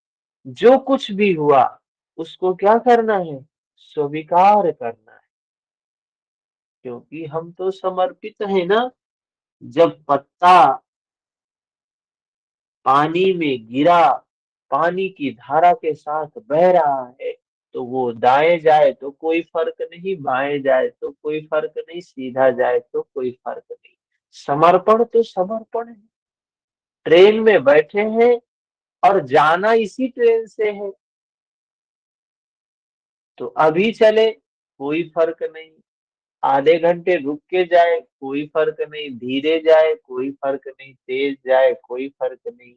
जो कुछ भी हुआ उसको क्या करना है? स्वीकार करना है। क्योंकि हम तो समर्पित है ना। जब पत्ता पानी में गिरा, पानी की धारा के साथ बह रहा है, तो वो दाएं जाए तो कोई फर्क नहीं, बाएं जाए तो कोई फर्क नहीं, सीधा जाए तो कोई फर्क नहीं। समर्पण तो समर्पण है। ट्रेन में बैठे हैं और जाना इसी ट्रेन से है, तो अभी चले कोई फर्क नहीं, आधे घंटे रुक के जाए कोई फर्क नहीं, धीरे जाए कोई फर्क नहीं, तेज जाए कोई फर्क नहीं।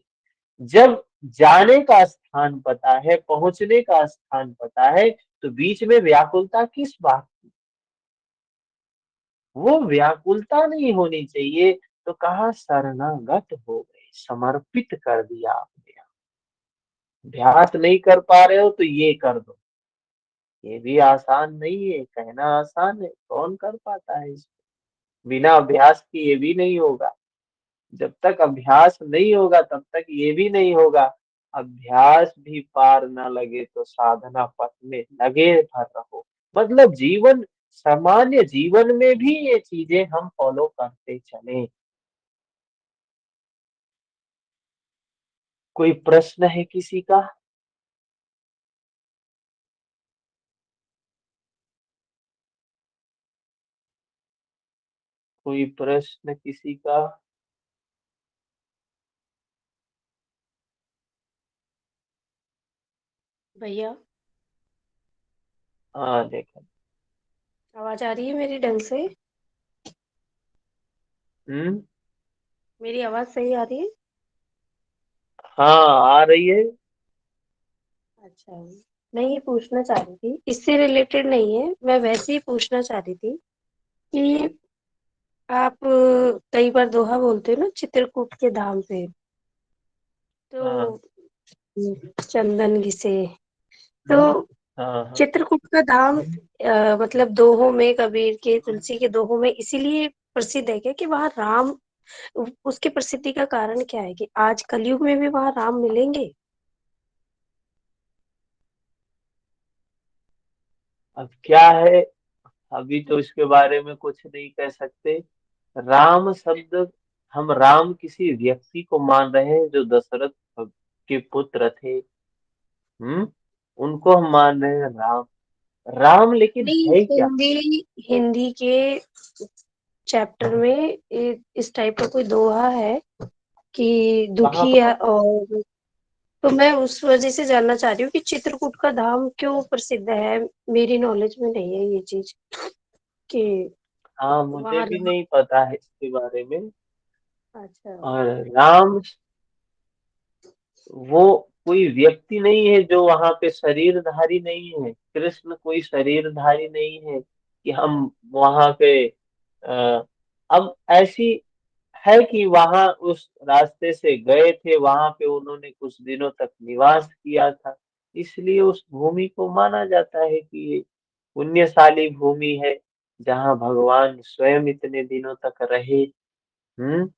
जब जाने का स्थान पता है, पहुंचने का स्थान पता है, तो बीच में व्याकुलता किस बात की? वो व्याकुलता नहीं होनी चाहिए। तो कहा शरणागत हो गए, समर्पित कर दिया आपने। अभ्यास नहीं कर पा रहे हो तो ये कर दो। ये भी आसान नहीं है, कहना आसान है, कौन कर पाता है इसको? बिना अभ्यास के ये भी नहीं होगा। जब तक अभ्यास नहीं होगा तब तक ये भी नहीं होगा। अभ्यास भी पार न लगे तो साधना पथ में लगे भर रहो। मतलब जीवन, सामान्य जीवन में भी ये चीजें हम फॉलो करते चले। कोई प्रश्न है किसी का? कोई प्रश्न किसी का? भैया, हाँ देखो। आवाज आ रही है मेरी ढंग से? हम्म। मेरी आवाज सही आ रही है? हाँ आ रही है। अच्छा, मैं ये पूछना चाह रही थी, इससे रिलेटेड नहीं है, मैं वैसे ही पूछना चाह रही थी कि आप कई बार दोहा बोलते हो ना, चित्रकूट के धाम पे, हाँ तो चंदन घिसे, तो हाँ हाँ। चित्रकूट का धाम मतलब दोहों में, कबीर के, तुलसी के दोहों में इसीलिए प्रसिद्ध है क्या कि वहाँ राम, उसकी प्रसिद्धि का कारण क्या है कि आज कलयुग में भी वहाँ राम मिलेंगे? अब क्या है, अभी तो इसके बारे में कुछ नहीं कह सकते। राम शब्द, हम राम किसी व्यक्ति को मान रहे हैं जो दशरथ के पुत्र थे। हम्म। उनको हम मान रहे हैं राम। राम लेकिन नहीं, है क्या? हिंदी हिंदी के चैप्टर में इस टाइप का कोई दोहा है कि कहाँ दुखी है, पर? और तो मैं उस वजह से जानना चाह रही हूँ कि चित्रकूट का धाम क्यों प्रसिद्ध है। मेरी नॉलेज में नहीं है ये चीज कि हाँ मुझे वहाँ भी नहीं पता है इसके बारे में। अच्छा। और राम, वो कोई व्यक्ति नहीं है जो वहां पे शरीरधारी नहीं है। कृष्ण कोई शरीरधारी नहीं है कि हम वहां पे अब ऐसी है कि वहां उस रास्ते से गए थे, वहां पे उन्होंने कुछ दिनों तक निवास किया था। इसलिए उस भूमि को माना जाता है कि ये पुण्यशाली भूमि है, जहाँ भगवान स्वयं इतने दिनों तक रहे। हम्म।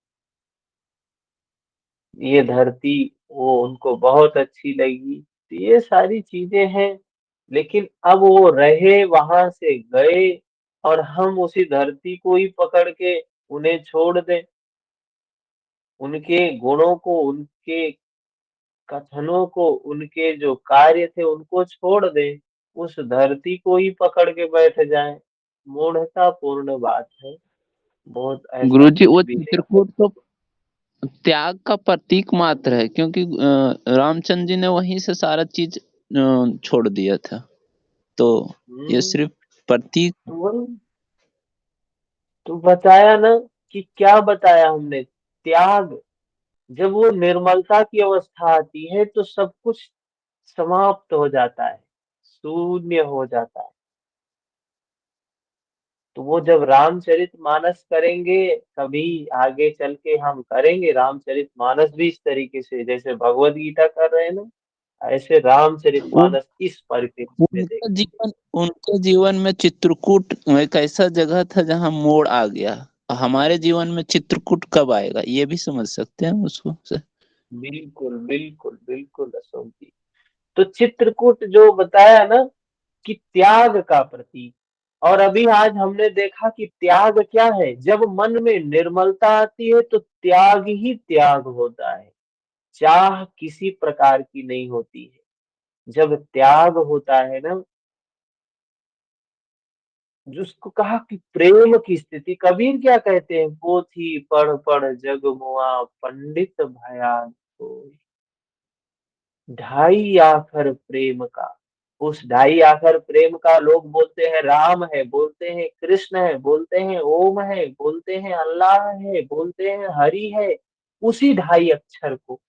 ये धरती वो उनको बहुत अच्छी लगी, तो ये सारी चीजें हैं। लेकिन अब वो रहे, वहां से गए, और हम उसी धरती को ही पकड़ के उन्हें छोड़ दें, उनके गुणों को, उनके कथनों को, उनके जो कार्य थे उनको छोड़ दें, उस धरती को ही पकड़ के बैठ जाएं। मूढ़ता पूर्ण बात है। बहुत ऐसा गुरुजी, कुछ वो भी नहीं है। चित्रकूट तो त्याग का प्रतीक मात्र है, क्योंकि रामचंद्र जी ने वहीं से सारा चीज छोड़ दिया था। तो ये हम्म। सिर्फ प्रतीक। तो वही तो बताया ना, कि क्या बताया हमने? त्याग। जब वो निर्मलता की अवस्था आती है तो सब कुछ समाप्त हो जाता है, शून्य हो जाता है। तो वो जब रामचरितमानस करेंगे, कभी आगे चल के हम करेंगे रामचरितमानस भी इस तरीके से, जैसे भगवत गीता कर रहे हैं ना, ऐसे उन, रामचरितमानस इस परिप्रेक्ष्य में उनका देखेंगे। जीवन उनके जीवन में चित्रकूट एक ऐसा जगह था जहां मोड़ आ गया। हमारे जीवन में चित्रकूट कब आएगा, ये भी समझ सकते हैं उसको से। बिल्कुल बिल्कुल बिल्कुल अशोक जी। तो चित्रकूट जो बताया ना, कि त्याग का प्रतीक। और अभी आज हमने देखा कि त्याग क्या है। जब मन में निर्मलता आती है तो त्याग ही त्याग होता है, चाह किसी प्रकार की नहीं होती है। जब त्याग होता है ना, जिसको कहा कि प्रेम की स्थिति, कबीर क्या कहते हैं, पोथी पढ़ पढ़ जग मुआ, पंडित भया कोई, ढाई आखर प्रेम का। उस ढाई आखर प्रेम का लोग बोलते हैं राम है, बोलते हैं कृष्ण है, बोलते हैं ओम है, बोलते हैं अल्लाह है, बोलते हैं हरि है। उसी ढाई अक्षर को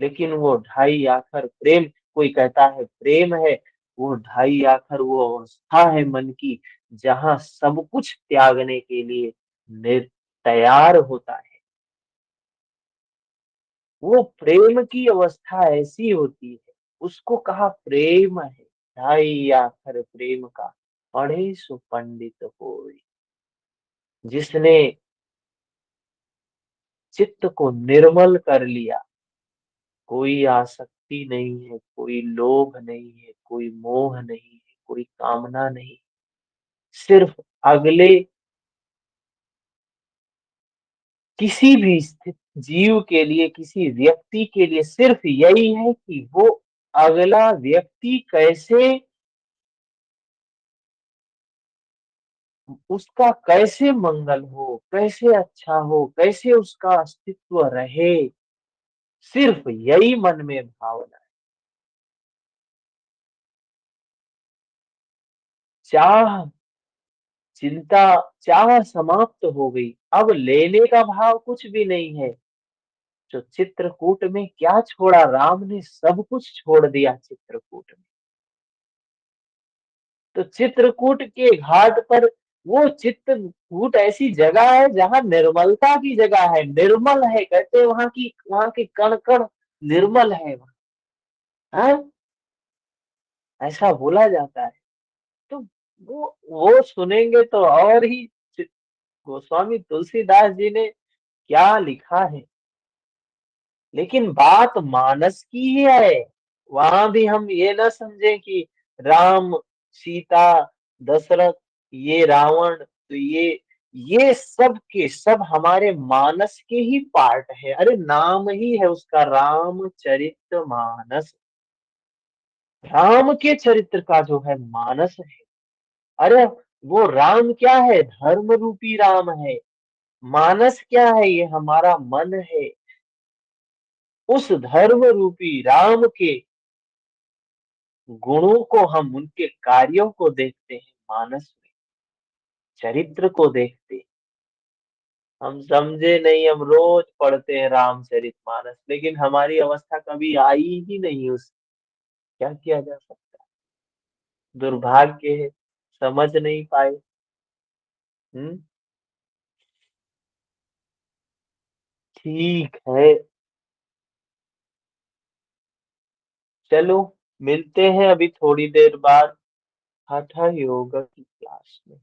लेकिन वो ढाई आखर प्रेम, कोई कहता है प्रेम है, वो ढाई आखर वो अवस्था है मन की जहां सब कुछ त्यागने के लिए तैयार होता है। वो प्रेम की अवस्था ऐसी होती है, उसको कहा प्रेम है। ढाई आखर प्रेम का पढ़े सो पंडित होए। जिसने चित्त को निर्मल कर लिया, कोई आसक्ति नहीं है, कोई लोभ नहीं है, कोई मोह नहीं है, कोई कामना नहीं, सिर्फ अगले किसी भी स्थित जीव के लिए, किसी व्यक्ति के लिए सिर्फ यही है कि वो अगला व्यक्ति कैसे, उसका कैसे मंगल हो, कैसे अच्छा हो, कैसे उसका अस्तित्व रहे, सिर्फ यही मन में भावना है। चाह चिंता, चाह समाप्त हो गई, अब लेने का भाव कुछ भी नहीं है। जो चित्रकूट में क्या छोड़ा, राम ने सब कुछ छोड़ दिया चित्रकूट में। तो चित्रकूट के घाट पर, वो चित्रकूट ऐसी जगह है जहाँ निर्मलता की जगह है, निर्मल है, कहते हैं वहां की कण कण निर्मल है वहाँ। हाँ? ऐसा बोला जाता है। तो वो सुनेंगे तो और ही, गोस्वामी तुलसीदास जी ने क्या लिखा है। लेकिन बात मानस की ही है। वहां भी हम ये ना समझें कि राम, सीता, दशरथ, ये रावण, तो ये सब के सब हमारे मानस के ही पार्ट है। अरे नाम ही है उसका रामचरित मानस। राम के चरित्र का जो है मानस है। अरे वो राम क्या है, धर्म रूपी राम है। मानस क्या है, ये हमारा मन है। उस धर्म रूपी राम के गुणों को हम उनके कार्यों को देखते हैं मानस में, चरित्र को देखते हैं। हम समझे नहीं, हम रोज पढ़ते हैं रामचरितमानस, लेकिन हमारी अवस्था कभी आई ही नहीं उस, क्या किया जा सकता है, दुर्भाग्य है, समझ नहीं पाए। हम्म। ठीक है, चलो मिलते हैं अभी थोड़ी देर बाद हठ योग की क्लास में।